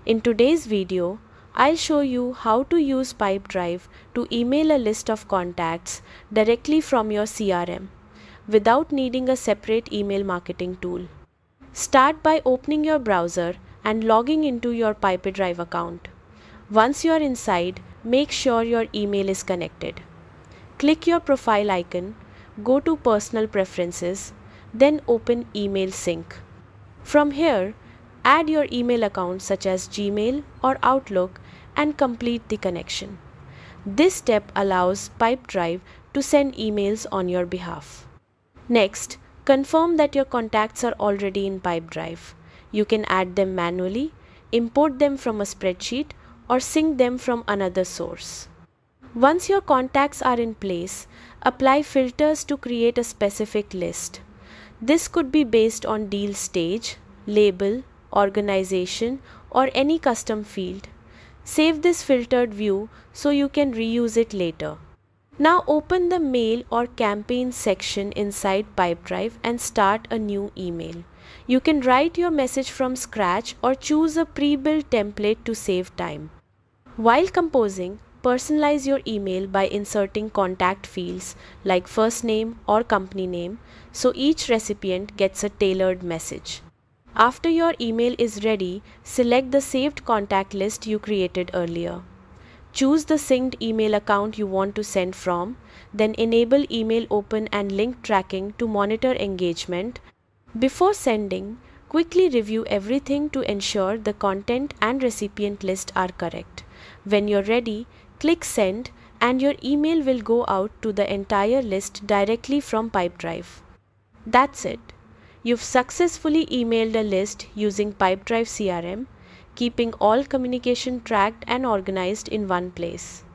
In today's video, I'll show you how to use Pipedrive to email a list of contacts directly from your CRM without needing a separate email marketing tool. Start by opening your browser and logging into your Pipedrive account. Once you are inside, make sure your email is connected. Click your profile icon, go to Personal Preferences, then open Email Sync. From here, add your email accounts such as Gmail or Outlook and complete the connection. This step allows Pipedrive to send emails on your behalf. Next, confirm that your contacts are already in Pipedrive. You can add them manually, import them from a spreadsheet, or sync them from another source. Once your contacts are in place, apply filters to create a specific list. This could be based on deal stage, label, organization, or any custom field. Save this filtered view so you can reuse it later. Now open the Mail or Campaign section inside Pipedrive and start a new email. You can write your message from scratch or choose a pre-built template to save time. While composing, personalize your email by inserting contact fields like first name or company name so each recipient gets a tailored message. After your email is ready, select the saved contact list you created earlier. Choose the synced email account you want to send from, then enable email open and link tracking to monitor engagement. Before sending, quickly review everything to ensure the content and recipient list are correct. When you're ready, click send and your email will go out to the entire list directly from Pipedrive. That's it. You've successfully emailed a list using Pipedrive CRM, keeping all communication tracked and organized in one place.